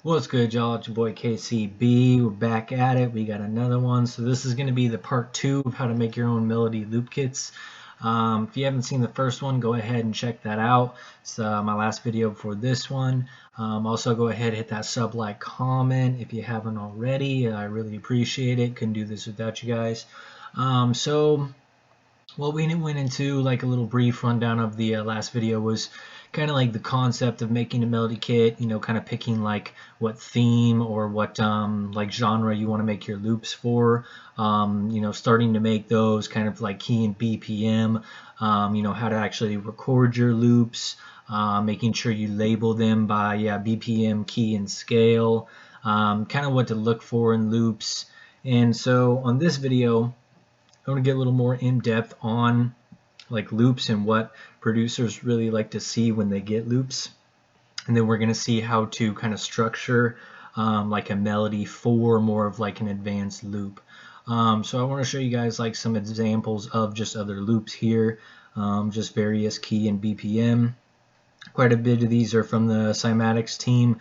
What's good, y'all? It's your boy KCB. We're back at it. We got another one. So this is going to be the part 2 of how to make your own melody loop kits. If you haven't seen the first one, go ahead and check that out. It's my last video before this one. Also, go ahead and hit that sub, like, comment if you haven't already. I really appreciate it. Couldn't do this without you guys. What we went into, like a little brief rundown of the last video, was kind of like the concept of making a melody kit, kind of picking like what theme or what like genre you want to make your loops for, starting to make those, kind of like key and BPM, how to actually record your loops, making sure you label them by BPM, key, and scale, kind of what to look for in loops. And so on this video, I want to get a little more in depth on like loops and what producers really like to see when they get loops. And then we're going to see how to kind of structure like a melody for more of like an advanced loop. So I want to show you guys like some examples of just other loops here, just various key and BPM. Quite a bit of these are from the Cymatics team.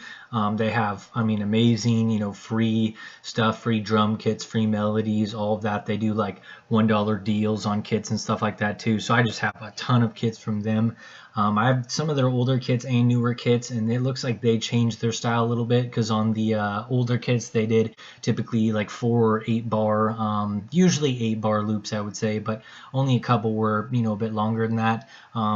They have, amazing, free stuff, free drum kits, free melodies, all of that. They do like $1 deals on kits and stuff like that too. So I just have a ton of kits from them. I have some of their older kits and newer kits, and it looks like they changed their style a little bit, because on the older kits they did typically like 4 or 8 bar, usually 8 bar loops, I would say, but only a couple were a bit longer than that.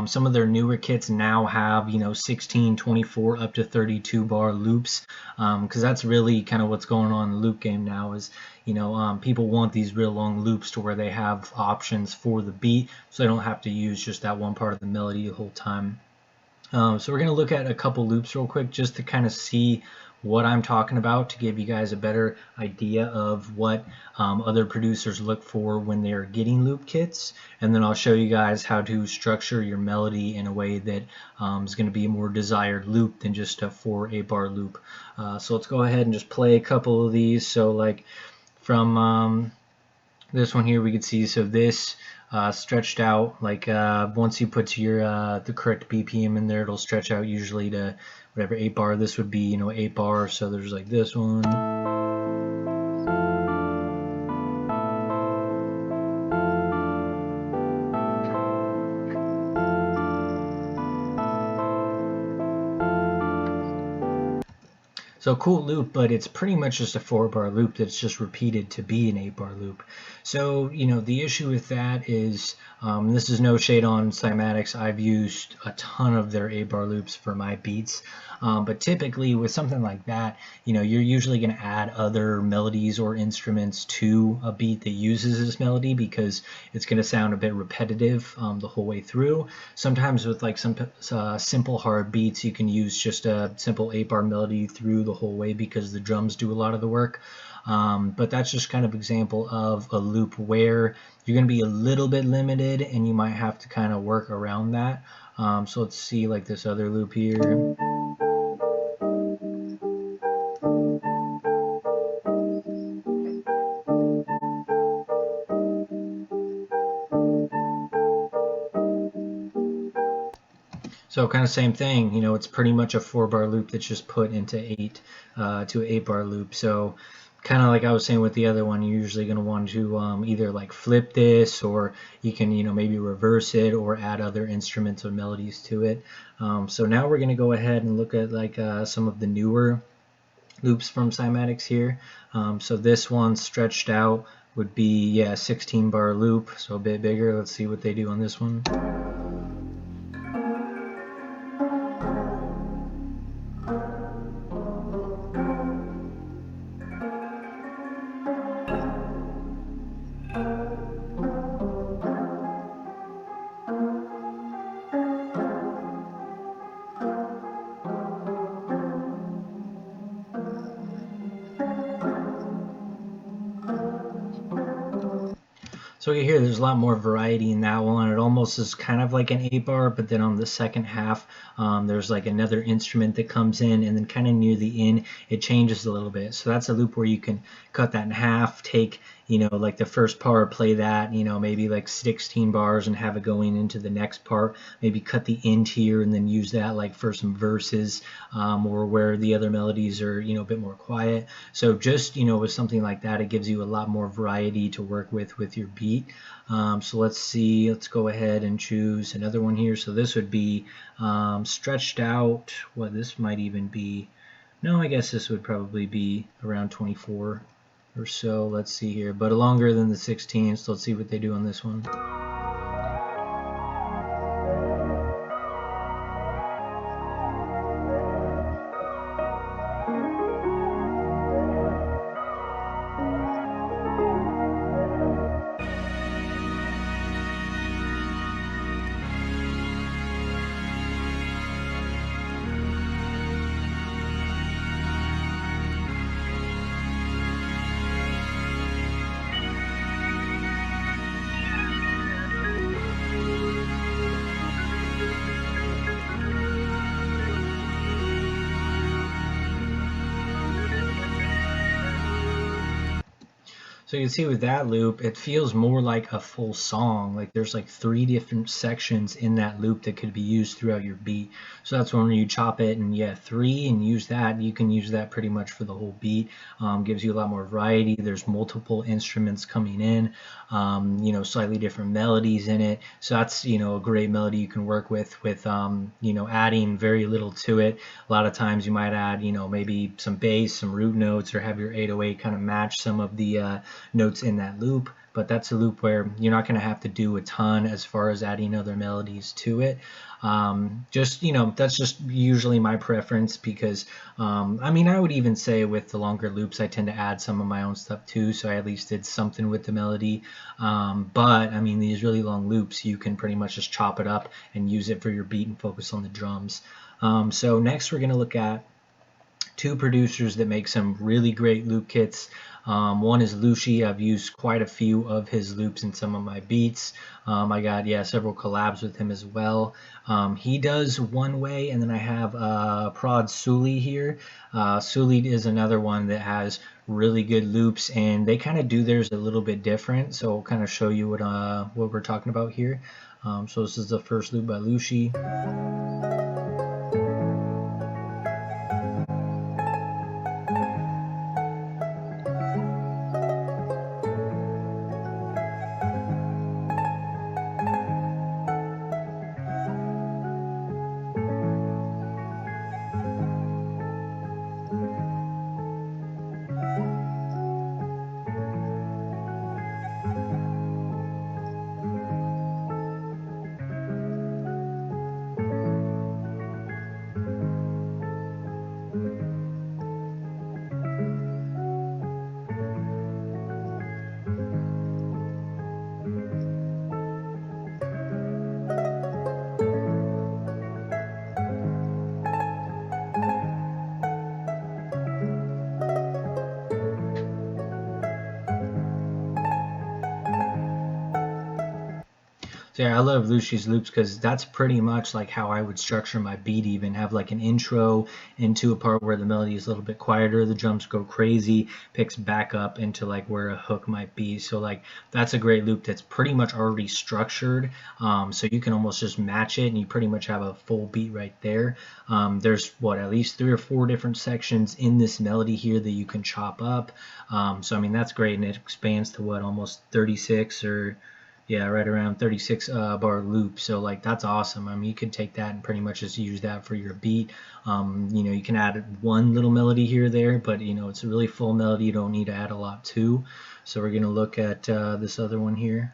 Some of their newer kits now have 16, 24, up to 32 bar loops, because that's really kind of what's going on in the loop game now. Is people want these real long loops to where they have options for the beat, so they don't have to use just that one part of the melody the whole time. So we're going to look at a couple loops real quick just to kind of see what I'm talking about, to give you guys a better idea of what other producers look for when they're getting loop kits. And then I'll show you guys how to structure your melody in a way that is going to be a more desired loop than just a 4-8 bar loop. So let's go ahead and just play a couple of these. So like from this one here, we can see, so this stretched out, like once you put your the correct BPM in there, it'll stretch out usually to whatever 8 bar. This would be 8 bar. So there's like this one, so cool loop, but it's pretty much just a 4 bar loop that's just repeated to be an 8 bar loop. So the issue with that is, this is no shade on Cymatics. I've used a ton of their 8 bar loops for my beats, but typically with something like that, you're usually going to add other melodies or instruments to a beat that uses this melody, because it's going to sound a bit repetitive the whole way through. Sometimes with like some simple hard beats, you can use just a simple 8 bar melody through the whole way, because the drums do a lot of the work. But that's just kind of example of a loop where you're going to be a little bit limited and you might have to kind of work around that. So let's see like this other loop here. So kind of same thing, it's pretty much a 4 bar loop that's just put into 8 to an 8 bar loop. So kind of like I was saying with the other one, you're usually going to want to either like flip this, or you can maybe reverse it or add other instruments or melodies to it. So now we're going to go ahead and look at like some of the newer loops from Cymatics here. So this one stretched out would be 16 bar loop, so a bit bigger. Let's see what they do on this one. So here, there's a lot more variety in that one. It almost is kind of like an 8 bar, but then on the second half, there's like another instrument that comes in, and then kind of near the end, it changes a little bit. So that's a loop where you can cut that in half, take like the first part, play that, maybe like 16 bars and have it going into the next part. Maybe cut the end here and then use that like for some verses, or where the other melodies are, a bit more quiet. So just, with something like that, it gives you a lot more variety to work with your beat. So let's see, let's go ahead and choose another one here. So this would be stretched out. What this might even be. No, I guess this would probably be around 24 or so. Let's see here, but longer than the 16. So let's see what they do on this one. So you can see with that loop, it feels more like a full song. Like there's like 3 different sections in that loop that could be used throughout your beat. So that's when you chop it and 3 and use that. You can use that pretty much for the whole beat. Gives you a lot more variety. There's multiple instruments coming in, slightly different melodies in it. So that's, a great melody you can work with, adding very little to it. A lot of times you might add, maybe some bass, some root notes, or have your 808 kind of match some of the notes in that loop. But that's a loop where you're not going to have to do a ton as far as adding other melodies to it. That's just usually my preference, because I would even say with the longer loops I tend to add some of my own stuff too, so I at least did something with the melody. But these really long loops, you can pretty much just chop it up and use it for your beat and focus on the drums. So next we're going to look at 2 producers that make some really great loop kits. One is Lushi. I've used quite a few of his loops in some of my beats. I got several collabs with him as well. He does one way, and then I have Prod Suli here. Suli is another one that has really good loops, and they kind of do theirs a little bit different. So I'll kind of show you what we're talking about here. So this is the first loop by Lushi. So yeah, I love Lushi's loops because that's pretty much like how I would structure my beat. Even have like an intro into a part where the melody is a little bit quieter, the drums go crazy, picks back up into like where a hook might be. So like that's a great loop that's pretty much already structured. So you can almost just match it and you pretty much have a full beat right there. There's at least 3 or 4 different sections in this melody here that you can chop up. So that's great, and it expands to almost 36 or right around 36 bar loop. So like that's awesome. You could take that and pretty much just use that for your beat. You can add one little melody here or there, but it's a really full melody. You don't need to add a lot too. So we're gonna look at this other one here.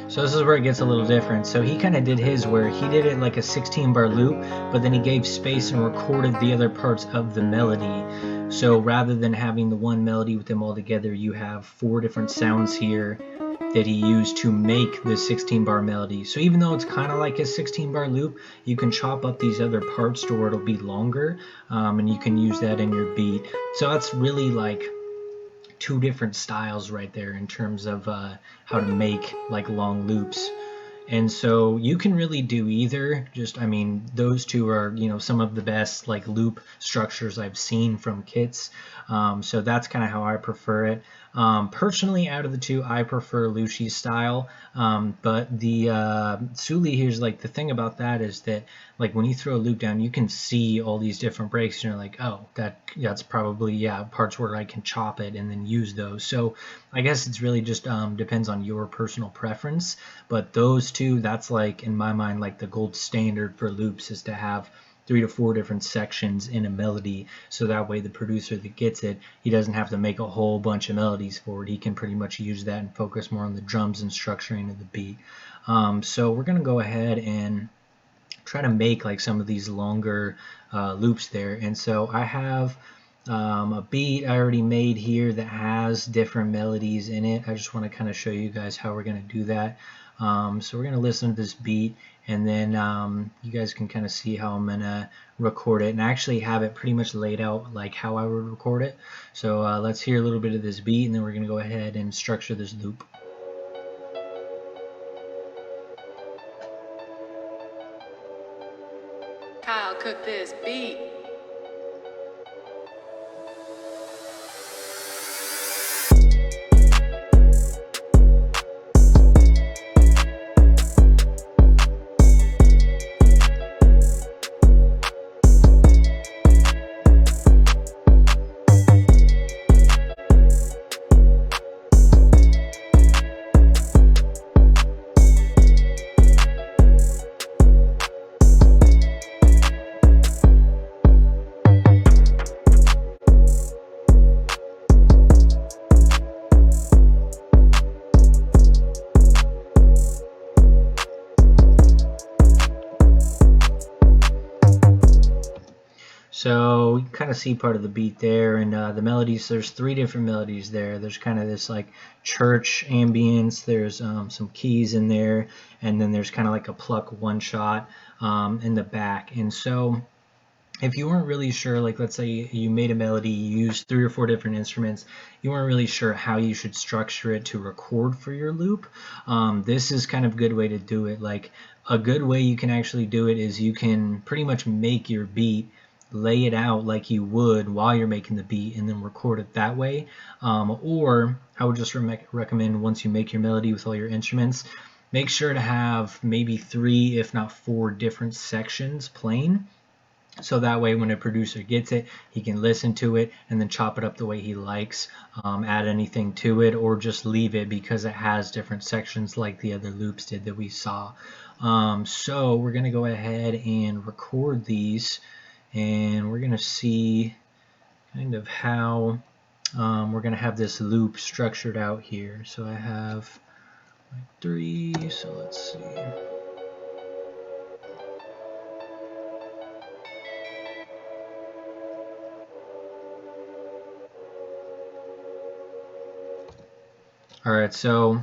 So this is where it gets a little different. So he kind of did his where he did it like a 16 bar loop, but then he gave space and recorded the other parts of the melody. So rather than having the one melody with them all together, you have 4 different sounds here that he used to make the 16 bar melody. So even though it's kind of like a 16 bar loop, you can chop up these other parts to where it'll be longer, and you can use that in your beat. So that's really like 2 different styles right there in terms of how to make like long loops. And so you can really do either. Just, I mean, those 2 are, you know, some of the best like loop structures I've seen from kits. So that's kind of how I prefer it. Personally, out of the 2, I prefer Lucci's style. But the Suli here's like the thing about that is that like when you throw a loop down, you can see all these different breaks, and you're like, oh, that's probably parts where I can chop it and then use those. So I guess it's really just depends on your personal preference. But those 2, that's like in my mind like the gold standard for loops, is to have 3 to 4 different sections in a melody, so that way the producer that gets it, he doesn't have to make a whole bunch of melodies for it. He can pretty much use that and focus more on the drums and structuring of the beat. So we're gonna go ahead and try to make like some of these longer loops there. And so I have a beat I already made here that has different melodies in it. I just want to kind of show you guys how we're going to do that. So we're going to listen to this beat, and then you guys can kind of see how I'm going to record it, and I actually have it pretty much laid out like how I would record it. So let's hear a little bit of this beat, and then we're going to go ahead and structure this loop. Kyle cooked this beat. So you kind of see part of the beat there, and the melodies, there's 3 different melodies there. There's kind of this like church ambience, there's some keys in there, and then there's kind of like a pluck one shot in the back. And so if you weren't really sure, like let's say you made a melody, you used 3 or 4 different instruments, you weren't really sure how you should structure it to record for your loop, this is kind of a good way to do it. Like a good way you can actually do it is you can pretty much make your beat, lay it out like you would while you're making the beat, and then record it that way. Or I would just recommend, once you make your melody with all your instruments, make sure to have maybe 3 if not 4 different sections playing. So that way when a producer gets it, he can listen to it and then chop it up the way he likes, add anything to it, or just leave it because it has different sections like the other loops did that we saw. So we're going to go ahead and record these, and we're going to see kind of how we're going to have this loop structured out here. So I have like 3, so let's see. Alright, so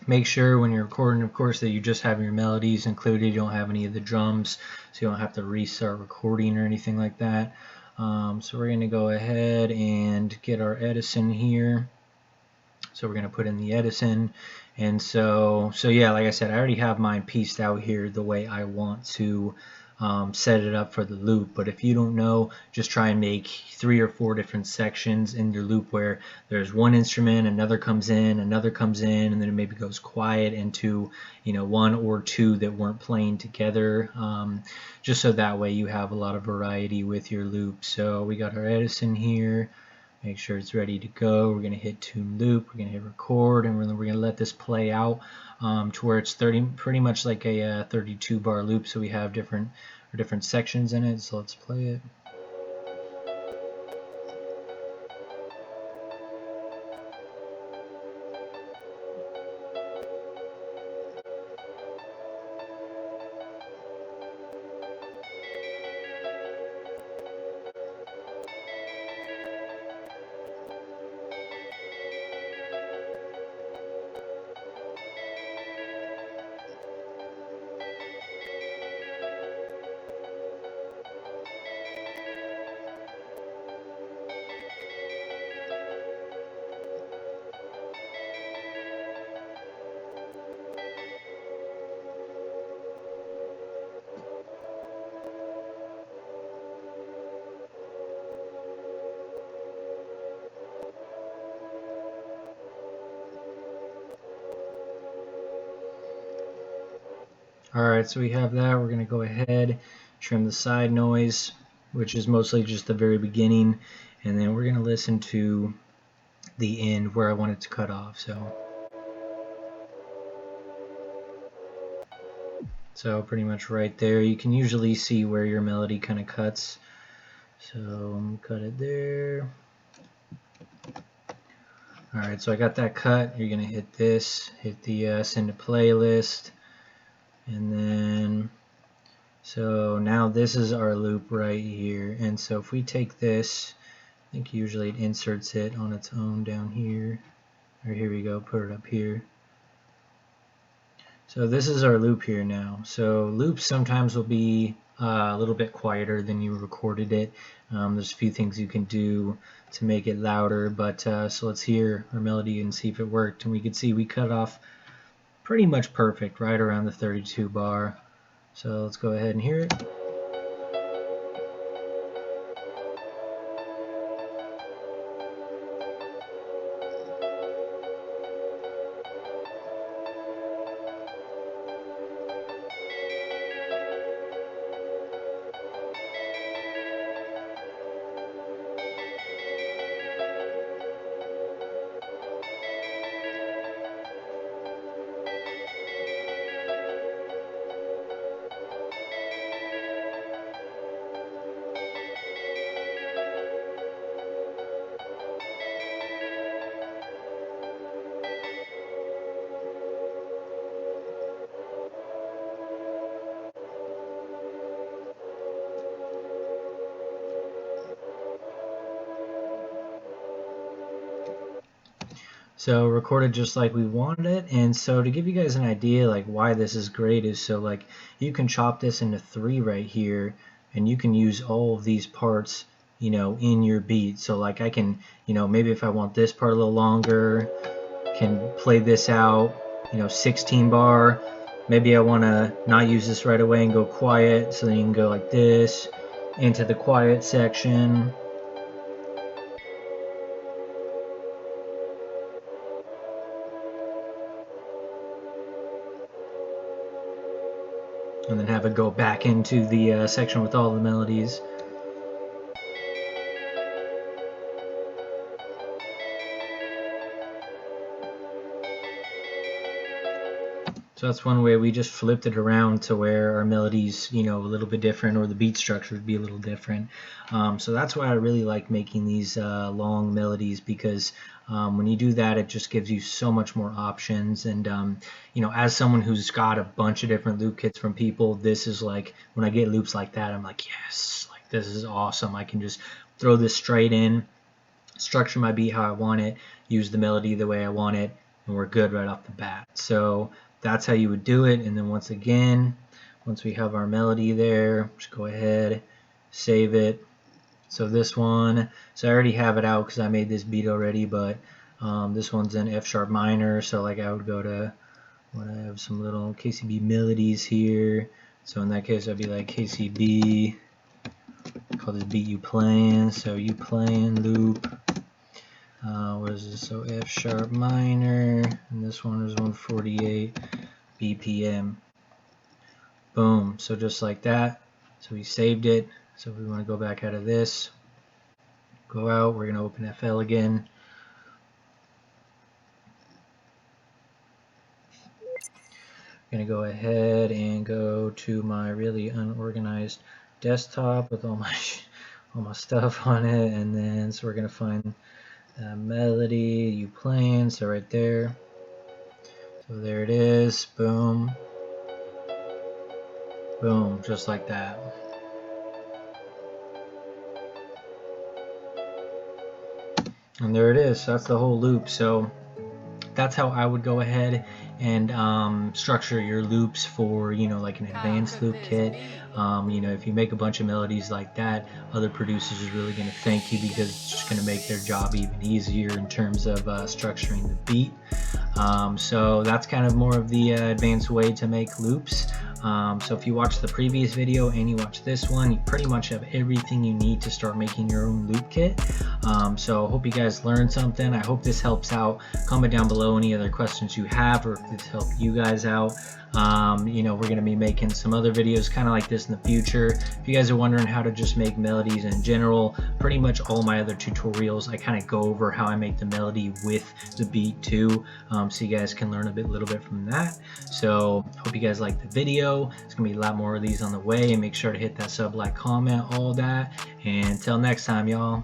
make sure when you're recording, of course, that you just have your melodies included. You don't have any of the drums, so you don't have to restart recording or anything like that. So we're going to go ahead and get our Edison here. So we're going to put in the Edison. And so yeah, like I said, I already have mine pieced out here the way I want to set it up for the loop. But if you don't know, just try and make 3 or 4 different sections in your loop where there's one instrument, another comes in, and then it maybe goes quiet into 1 or 2 that weren't playing together, just so that way you have a lot of variety with your loop. So we got our Edison here. Make sure it's ready to go. We're going to hit tune loop, we're going to hit record, and we're going to let this play out to where it's pretty much like a 32 bar loop, so we have different sections in it. So let's play it. Alright, so we have that. We're going to go ahead, trim the side noise, which is mostly just the very beginning, and then we're going to listen to the end where I want it to cut off. So pretty much right there. You can usually see where your melody kind of cuts. So cut it there. Alright, so I got that cut. You're going to hit this, hit the send to playlist. And then, so now this is our loop right here. And so if we take this, I think usually it inserts it on its own down here. Or here we go, put it up here. So this is our loop here now. So loops sometimes will be a little bit quieter than you recorded it. There's a few things you can do to make it louder, but so let's hear our melody and see if it worked. And we can see we cut off pretty much perfect right around the 32 bar. So let's go ahead and hear it. So recorded just like we wanted it. And so to give you guys an idea like why this is great is so like you can chop this into 3 right here, and you can use all of these parts, you know, in your beat. So like I can, you know, maybe if I want this part a little longer, can play this out, you know, 16 bar. Maybe I want to not use this right away and go quiet, so then you can go like this into the quiet section. And then have it go back into the section with all the melodies. So that's one way. We just flipped it around to where our melodies, you know, a little bit different, or the beat structure would be a little different. So that's why I really like making these long melodies, because when you do that, it just gives you so much more options. And you know, as someone who's got a bunch of different loop kits from people, this is like, when I get loops like that, I'm like, yes, like this is awesome. I can just throw this straight in, structure my beat how I want it, use the melody the way I want it, and we're good right off the bat. So that's how you would do it. And then once again, once we have our melody there, just go ahead, save it. So this one, so I already have it out because I made this beat already, but this one's in F sharp minor. So like I would go to, when I have some little KCB melodies here, so in that case I'd be like KCB, call this beat you playing, so you playing loop. What is this? So F sharp minor, and this one is 148 BPM. Boom. So just like that. So we saved it. So if we want to go back out of this, go out, we're going to open FL again. I'm going to go ahead and go to my really unorganized desktop with all my stuff on it, and then so we're going to find melody you playing, so right there. So there it is. Boom, boom, just like that. And there it is. So that's the whole loop. So that's how I would go ahead and structure your loops for, you know, like an advanced loop kit. You know, if you make a bunch of melodies like that, other producers are really going to thank you, because it's just going to make their job even easier in terms of structuring the beat. So that's kind of more of the advanced way to make loops. So if you watch the previous video and you watch this one, you pretty much have everything you need to start making your own loop kit. So I hope you guys learned something. I hope this helps out. Comment down below any other questions you have, or if this helped you guys out. You know, we're going to be making some other videos kind of like this in the future. If you guys are wondering how to just make melodies in general, pretty much all my other tutorials, I kind of go over how I make the melody with the beat too, so you guys can learn a little bit from that. So hope you guys like the video. There's gonna be a lot more of these on the way, and make sure to hit that sub, like, comment, all that. And until next time, y'all.